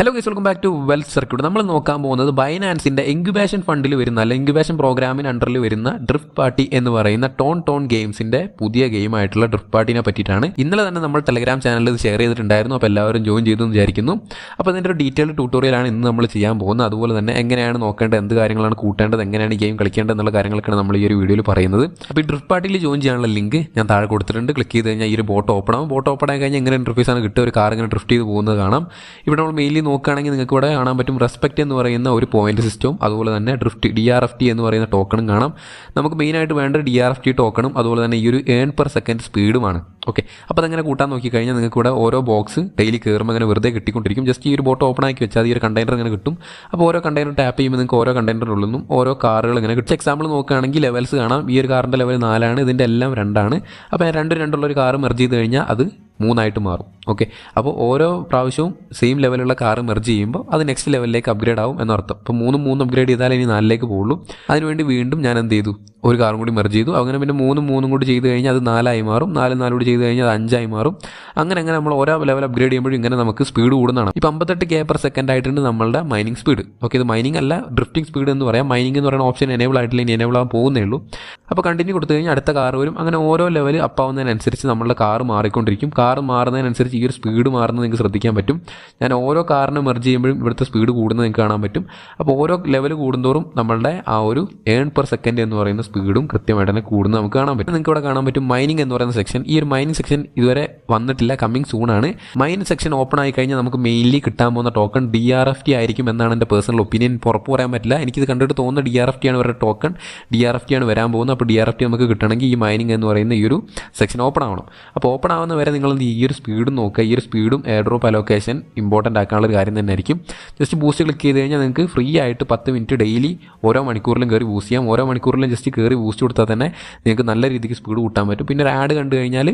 Hello guys, welcome back to wealth circuit. നമ്മൾ നോക്കാൻ പോകുന്നത് ബൈനാൻസിൻ്റെ ഇൻക്യുബേഷൻ ഫണ്ടിൽ വരുന്ന അല്ല ഇൻക്യുബേഷൻ പ്രോഗ്രാമിന് അണ്ടറിൽ വരുന്ന ഡ്രിഫ്റ്റ് പാർട്ടി എന്ന് പറയുന്ന ടോൺ ഗെയിംസിൻ്റെ പുതിയ ഗെയിമായിട്ടുള്ള ഡ്രിഫ്റ്റ് പാർട്ടിനെ പറ്റിയിട്ടാണ്. ഇന്നലെ തന്നെ നമ്മൾ ടെലഗ്രാം ചാനലിൽ ഇത് ഷെയർ ചെയ്തിട്ടുണ്ടായിരുന്നു. അപ്പോൾ എല്ലാവരും ജോയിൻ ചെയ്തു എന്ന് വിചാരിക്കുന്നു. അപ്പോൾ അതിൻ്റെ ഒരു ഡീറ്റെയിൽഡ് ട്യൂട്ടോറിയലാണ് ഇന്ന് നമ്മൾ ചെയ്യാൻ പോകുന്നത്. അതുപോലെ തന്നെ എങ്ങനെയാണ് നോക്കേണ്ടത്, എന്ത് കാര്യങ്ങളാണ് കൂട്ടേണ്ടത്, എങ്ങനെയാണ് ഗെയിം കളിക്കേണ്ടത് എന്നുള്ള കാര്യങ്ങളൊക്കെയാണ് നമ്മൾ ഈ ഒരു വീഡിയോയിൽ പറയുന്നത്. അപ്പോൾ ഈ ഡ്രിഫ്റ്റ് പാർട്ടിയിൽ ജോയിൻ ചെയ്യാനുള്ള ലിങ്ക് ഞാൻ താഴെ കൊടുത്തിട്ടുണ്ട്. ക്ലിക്ക് ചെയ്ത് കഴിഞ്ഞാൽ ഈ ഒരു ബോട്ട് ഓപ്പൺ ആവും. ബോട്ട് ഓപ്പൺ ആയി കഴിഞ്ഞാൽ എങ്ങനെ ഇൻ്റർഫേസാണ് കിട്ടുക, ഒരു കാർ ഇങ്ങനെ ഡ്രിഫ്റ്റ് ചെയ്ത് പോകുന്നത് കാണാം. ഇവിടെ നമ്മൾ മെയിൻലി നോക്കുകയാണെങ്കിൽ നിങ്ങൾക്ക് ഇവിടെ കാണാൻ പറ്റും റെസ്പെക്റ്റ് എന്ന് പറയുന്ന ഒരു പോയിന്റ് സിസ്റ്റവും അതുപോലെ തന്നെ DRFT എന്ന് പറയുന്ന ടോക്കണും കാണാം. നമുക്ക് മെയിനായിട്ട് വേണ്ട DRFT ടോക്കണും അതുപോലെ തന്നെ ഈ ഒരു ഏൺ പെർ സെക്കൻഡ് സ്പീഡുമാണ്. ഓക്കെ, അപ്പോൾ അതങ്ങനെ കൂട്ടാൻ നോക്കിക്കഴിഞ്ഞാൽ നിങ്ങൾക്ക് ഇവിടെ ഓരോ ബോക്സ് ഡെയിലി കയറുമ്പോൾ അങ്ങനെ വെറുതെ കിട്ടിക്കൊണ്ടിരിക്കും. ജസ്റ്റ് ഈ ഒരു ബോട്ട് ഓപ്പൺ ആക്കി വെച്ചാൽ ഈ ഒരു കണ്ടെയ്നർ ഇങ്ങനെ കിട്ടും. അപ്പോൾ ഓരോ കണ്ടെയ്നർ ടാപ്പ് ചെയ്യുമ്പോൾ നിങ്ങൾക്ക് ഓരോ കണ്ടെയ്നറിനുള്ളിൽ നിന്നും ഓരോ കാറുകൾ ഇങ്ങനെ കിട്ടും. എക്സാമ്പിൾ നോക്കുകയാണെങ്കിൽ ലെവൽസ് കാണാം. ഈ ഒരു കാറിൻ്റെ ലെവൽ 4 ഇതിൻ്റെ എല്ലാം 2. അപ്പോൾ രണ്ടുള്ളൊരു കാറ് മെർജ് ചെയ്ത് കഴിഞ്ഞാൽ അത് 3 മാറും. ഓക്കെ, അപ്പോൾ ഓരോ പ്രാവശ്യവും സെയിം ലെവലുള്ള കാറ് മെർജ് ചെയ്യുമ്പോൾ അത് നെക്സ്റ്റ് ലെവലിലേക്ക് അപ്ഗ്രേഡ് ആവും എന്നർത്ഥം. ഇപ്പോൾ 3 അപ്ഗ്രേഡ് ചെയ്താൽ ഇനി 4 പോകുള്ളൂ. അതിനുവേണ്ടി വീണ്ടും ഞാൻ എന്ത് ചെയ്തു, ഒരു കാറും കൂടി മെർജ് ചെയ്തു. അങ്ങനെ പിന്നെ 3 കൂടി ചെയ്ത് കഴിഞ്ഞാൽ അത് 4 മാറും. 4 കൂടി ചെയ്ത് കഴിഞ്ഞാൽ അത് 5 മാറും. അങ്ങനെ നമ്മൾ ഓരോ ലെവൽ അപ്ഗ്രേഡ് ചെയ്യുമ്പോഴും ഇങ്ങനെ നമുക്ക് സ്പീഡ് കൂടുന്നതാണ്. ഇപ്പോൾ 58K per second ആയിട്ടുണ്ട് നമ്മളുടെ മൈനിങ് സ്പീഡ്. ഓക്കെ, ഇത് മൈനിങ് അല്ല, ഡ്രിഫ്റ്റിംഗ് സ്പീഡ് എന്ന് പറയാം. മൈനിങ് എന്ന് പറയുന്ന ഓപ്ഷൻ എനേബിൾ ആയിട്ടില്ല, ഇനി എനേബിൾ ആകാൻ പോകുന്നേ ഉള്ളൂ. അപ്പോൾ കണ്ടിന്യൂ കൊടുത്തു കഴിഞ്ഞാൽ അടുത്ത കാർ വരും. അങ്ങനെ ഓരോ ലെവൽ അപ്പാവുന്നതിനനുസരിച്ച് നമ്മളുടെ കാർ മാറിക്കൊണ്ടിരിക്കും. കാർ മാറുന്നതിനനുസരിച്ച് ഈ ഒരു സ്പീഡ് മാറുന്നത് നിങ്ങൾക്ക് ശ്രദ്ധിക്കാൻ പറ്റും. ഞാൻ ഓരോ കാറിനെ മെർജ് ചെയ്യുമ്പോഴും ഇവിടുത്തെ സ്പീഡ് കൂടുന്നത് നിങ്ങൾക്ക് കാണാൻ പറ്റും. അപ്പോൾ ഓരോ ലെവൽ കൂടുന്തോറും നമ്മളുടെ ആ ഒരു ഏൺ പെർ സെക്കൻഡ് എന്ന് പറയുന്ന സ്പീഡും കൃത്യമായിട്ട് തന്നെ കൂടുന്നത് നമുക്ക് കാണാൻ പറ്റും. നിങ്ങൾക്ക് ഇവിടെ കാണാൻ പറ്റും മൈനിങ് എന്ന് പറയുന്ന സെക്ഷൻ. ഈ ഒരു മൈനിങ് സെക്ഷൻ ഇതുവരെ വന്നിട്ടില്ല, കമ്മിങ് സൂൺ ആണ്. മൈനിങ് സെക്ഷൻ ഓപ്പൺ ആയി കഴിഞ്ഞാൽ നമുക്ക് മെയിൻലി കിട്ടാൻ പോകുന്ന ടോക്കൺ DRFT ആയിരിക്കും എന്നാണ് എൻ്റെ പേഴ്സണൽ ഒപ്പീനിയൻ. ഉറപ്പ് പറയാൻ പറ്റില്ല, എനിക്കിത് കണ്ടിട്ട് തോന്നുന്ന DRFT ആണ് ഇവരുടെ ടോക്കൺ. DRFT ആണ് വരാൻ പോകുന്നത്. അപ്പോൾ DRFT നമുക്ക് കിട്ടണമെങ്കിൽ ഈ മൈനിങ് എന്ന് പറയുന്ന ഈ ഒരു സെക്ഷൻ ഓപ്പൺ ആവണം. അപ്പോൾ ഓപ്പൺ ആവുന്ന വരെ നിങ്ങൾ ഈ ഒരു സ്പീഡും നോക്കുക. ഈ ഒരു സ്പീഡും എയർ ഡ്രോപ്പ് അലോക്കേഷൻ ഇമ്പോർട്ടൻ്റ് ആക്കാനുള്ള ഒരു കാര്യം തന്നെ ആയിരിക്കും. ജസ്റ്റ് ബൂസ്റ്റ് ക്ലിക്ക് ചെയ്ത് കഴിഞ്ഞാൽ നിങ്ങൾക്ക് ഫ്രീ ആയിട്ട് 10 മിനിറ്റ് ഡെയിലി ഓരോ മണിക്കൂറിലും കയറി ബൂസ്റ്റ് ചെയ്യാം. ഓരോ മണിക്കൂറിലും ജസ്റ്റ് കയറി ബൂസ്റ്റ് കൊടുത്താൽ തന്നെ നിങ്ങൾക്ക് നല്ല രീതിക്ക് സ്പീഡ് കൂട്ടാൻ പറ്റും. പിന്നെ ഒരു ആഡ് കണ്ടു കഴിഞ്ഞാൽ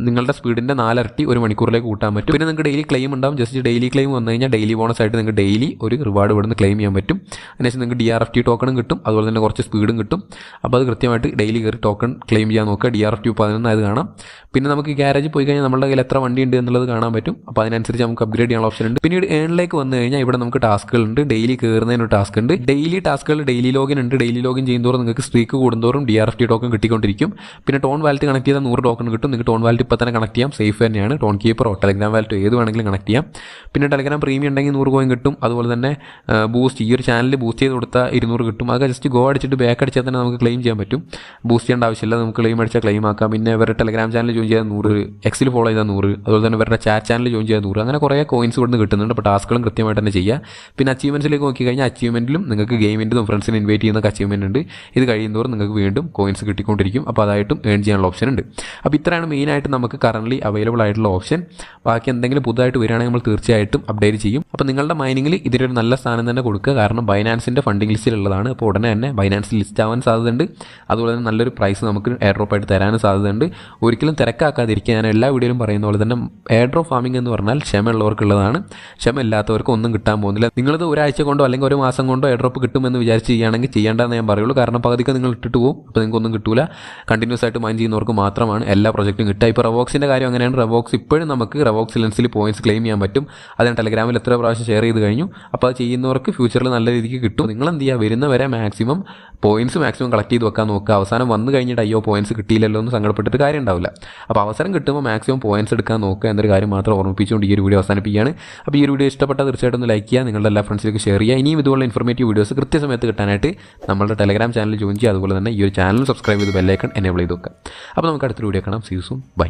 നിങ്ങളുടെ സ്പീഡിൻ്റെ 4 ഇരട്ടി ഒരു മണിക്കൂറിലേക്ക് കൂട്ടാൻ പറ്റും. പിന്നെ നിങ്ങൾക്ക് ഡെയിലി ക്ലെയിം ഉണ്ടാവും. ജസ്റ്റ് ഡെയിലി ക്ലെയിം വന്നു കഴിഞ്ഞാൽ ഡെയിലി ബോണസ് ആയിട്ട് നിങ്ങൾക്ക് ഡെയിലി ഒരു റിവാർഡ് ഇവിടുന്ന് ക്ലെയിം ചെയ്യാൻ പറ്റും. അതിനുശേഷം നിങ്ങൾക്ക് DRFT ടോക്കണും കിട്ടും, അതുപോലെ തന്നെ കുറച്ച് സ്പീഡും കിട്ടും. അപ്പോൾ അത് കൃത്യമായിട്ട് ഡെയിലി കയറി ടോക്കൺ ക്ലെയിം ചെയ്യാൻ നോക്കുക. DRFT 11 അത് കാണാം. പിന്നെ നമുക്ക് ഗ്യാരേജിൽ പോയി കഴിഞ്ഞാൽ നമ്മുടെ കയ്യിൽ എത്ര വണ്ടി ഉണ്ട് എന്നുള്ളത് കാണാൻ പറ്റും. അപ്പോൾ അതിനനുസരിച്ച് നമുക്ക് അപ്ഗ്രേഡ് ചെയ്യാനുള്ള ഓപ്ഷൻ ഉണ്ട്. പിന്നീട് ഏണിലേക്ക് വന്നു കഴിഞ്ഞാൽ ഇവിടെ നമുക്ക് ടാസ്കുകളുണ്ട്. ഡെയിലി കയറുന്നതിനൊരു ടാസ്ക് ഉണ്ട്. ഡെയിലി ടാസ്കുകൾ ഡെയിലി ലോഗിൻ ഉണ്ട്. ഡെയിലി ലോഗിൻ ചെയ്യുന്നതോറും നിങ്ങൾക്ക് സ്ട്രീക്ക് കൂടുന്നതോറും DRFT ടോക്കൺ കിട്ടിക്കൊണ്ടിരിക്കും. പിന്നെ ടോൺ വാലറ്റ് കണക്ട് ചെയ്താൽ 100 ടോക്കൺ കിട്ടും. നിങ്ങൾക്ക് ടോൺ വാലറ്റ് ഇപ്പോൾ തന്നെ കണക്ട് ചെയ്യാം, സേഫ് തന്നെയാണ്. ടോൺ കീപ്പറോ ടെലഗ്രാം വാലറ്റോ ഏത് വേണമെങ്കിലും കണക്ട് ചെയ്യാം. പിന്നെ ടെലഗ്രാം പ്രീമിയം ഉണ്ടെങ്കിൽ 100 കോയിൻ കിട്ടും. അതുപോലെ തന്നെ ബൂസ്റ്റ് ഈ ഒരു ചാനലിൽ ബൂസ്റ്റ് ചെയ്ത് കൊടുത്താൽ 200 കിട്ടും. അതൊക്കെ ജസ്റ്റ് ഗോ അടിച്ചിട്ട് ബാക്ക് അടിച്ചാൽ തന്നെ നമുക്ക് ക്ലെയിം ചെയ്യാൻ പറ്റും. ബൂസ്റ്റ് ചെയ്യേണ്ട ആവശ്യമില്ല, നമുക്ക് ക്ലെയിം അടിച്ചാൽ ക്ലെയിം ആക്കാം. പിന്നെ ഇവരുടെ ടെലഗ്രാം ചാനൽ ജോയിൻ ചെയ്താൽ 100, എക്സിൽ ഫോളോ ചെയ്താൽ 100, അതുപോലെ തന്നെ ഇവരുടെ ചാറ്റ് ചാനൽ ജോയിൻ ചെയ്താൽ 100. അങ്ങനെ കുറേ കോയിൻസ് ഇവിടുന്ന് കിട്ടുന്നുണ്ട്. അപ്പോൾ ടാസ്കുകളും കൃത്യമായിട്ട് തന്നെ ചെയ്യുക. പിന്നെ അച്ചീവ്മെൻറ്റ്സിലേക്ക് നോക്കി കഴിഞ്ഞാൽ അച്ചീവ്മെൻറ്റിലും നിങ്ങൾക്ക് ഗെയിമിൻ്റെതും ഫ്രണ്ട്സിനെ ഇൻവൈറ്റ് ചെയ്യുന്ന അച്ചീവ്മെൻറ്റ് ഉണ്ട്. ഇത് കഴിയുന്നതോറും നിങ്ങൾക്ക് വീണ്ടും കോയിൻസ് കിട്ടിക്കൊണ്ടിരിക്കും. അപ്പോൾ അതായിട്ടും ഏൺ ചെയ്യാനുള്ള ഓപ്ഷൻ ഉണ്ട്. അപ്പോൾ ഇത്രയാണ് മെയിനായിട്ട് നമുക്ക് കറൻറ്റ്ലി അവൈലബിൾ ആയിട്ടുള്ള ഓപ്ഷൻ. ബാക്കി എന്തെങ്കിലും പുതുതായിട്ട് വരികയാണെങ്കിൽ നമ്മൾ തീർച്ചയായിട്ടും അപ്ഡേറ്റ് ചെയ്യും. അപ്പോൾ നിങ്ങളുടെ മൈനിങ്ങിൽ ഇതിനൊരു നല്ല സ്ഥാനം തന്നെ കൊടുക്കുക. കാരണം ബൈനാൻസിൻ്റെ ഫണ്ടിങ് ലിസ്റ്റിലുള്ളതാണ്. അപ്പോൾ ഉടനെ തന്നെ ബൈനാൻസിൽ ലിസ്റ്റ് ആവാൻ സാധ്യതയുണ്ട്. അതുപോലെ തന്നെ നല്ലൊരു പ്രൈസ് നമുക്ക് എയർ ഡ്രോപ്പ് ആയിട്ട് തരാനും സാധ്യതയുണ്ട്. ഒരിക്കലും തിരക്കാക്കാതിരിക്കുക. ഞാൻ എല്ലാ വീഡിയോയിലും പറയുന്ന പോലെ തന്നെ എയർ ഡ്രോപ്പ് ഫാമിംഗ് എന്ന് പറഞ്ഞാൽ ക്ഷമയുള്ളവർക്കുള്ളതാണ്. ക്ഷമയില്ലാത്തവർക്ക് ഒന്നും കിട്ടാൻ പോകുന്നില്ല. നിങ്ങളിത് ഒരാഴ്ച കൊണ്ടോ അല്ലെങ്കിൽ ഒരു മാസം കൊണ്ടോ എയർ ഡ്രോപ്പ് കിട്ടുമെന്ന് വിചാരിച്ച് ചെയ്യുകയാണെങ്കിൽ ചെയ്യേണ്ടതെന്ന് ഞാൻ പറയുള്ളൂ. കാരണം പകുതിക്ക് നിങ്ങൾ ഇട്ടിട്ട് പോകും. അപ്പോൾ നിങ്ങൾക്കൊന്നും കിട്ടൂല. കണ്ടിന്യൂസ് ആയിട്ട് മൈൻ ചെയ്യുന്നവർക്ക് മാത്രമാണ് എല്ലാ പ്രൊജക്റ്റും കിട്ടുക. ഇപ്പോൾ റവോക്സിൻ്റെ കാര്യം അങ്ങനെയാണ്. റവോക്സ് ഇപ്പോഴും നമുക്ക് റവോക്സ് ലെൻസിൽ പോയിന്റ്സ് ക്ലെയിം ചെയ്യാൻ പറ്റും. അതിന് ടെലഗ്രാമിൽ എത്ര പ്രാവശ്യം ഷെയർ ചെയ്ത് കഴിഞ്ഞു. അപ്പോൾ അത് ചെയ്യുന്നവർക്ക് ഫ്യൂച്ചറിൽ നല്ല രീതിക്ക് കിട്ടും. നിങ്ങൾ എന്ത് ചെയ്യുക, വരുന്നവരെ മാക്സിമം കളക്ട് ചെയ്ത് വെക്കാൻ നോക്കുക. അവസാനം വന്നു കഴിഞ്ഞിട്ട് അയ്യോ പോയിന്റ്സ് കിട്ടിയില്ലല്ലോ എന്ന് സങ്കടപ്പെട്ടിട്ട് കാര്യം ഉണ്ടാവില്ല. അപ്പോൾ അവസരം കിട്ടുമ്പോൾ മാക്സിമം പോയിന്റ്സ് എടുക്കാൻ നോക്കുക എന്നൊരു കാര്യം മാത്രം ഓർമ്മിപ്പിച്ചുകൊണ്ട് ഈ ഒരു വീഡിയോ അവസാനിപ്പിക്കുകയാണ്. അപ്പോൾ ഈ ഒരു വീഡിയോ ഇഷ്ടപ്പെട്ടാൽ തീർച്ചയായിട്ടും ഒന്ന് ലൈക്ക് ചെയ്യുക, നിങ്ങളുടെ എല്ലാ ഫ്രണ്ട്സിലേക്ക് ഷെയർ ചെയ്യുക. ഇനിയും ഇതുപോലെ ഇൻഫോർമേറ്റീവ് വീഡിയോസ് കൃത്യസമയത്ത് കിട്ടാനായിട്ട് നമ്മുടെ ടെലഗ്രാം ചാനൽ ജോയിൻ ചെയ്യുക. അതുപോലെ തന്നെ ഈ ഒരു ചാനൽ സബ്സ്ക്രൈബ് ചെയ്ത് ബെല്ലൈക്കൺ എനേബിൾ ചെയ്ത് വെക്കുക. അപ്പോൾ നമുക്ക് അടുത്തൊരു വീഡിയോ കാണാം. See you soon. ബൈ.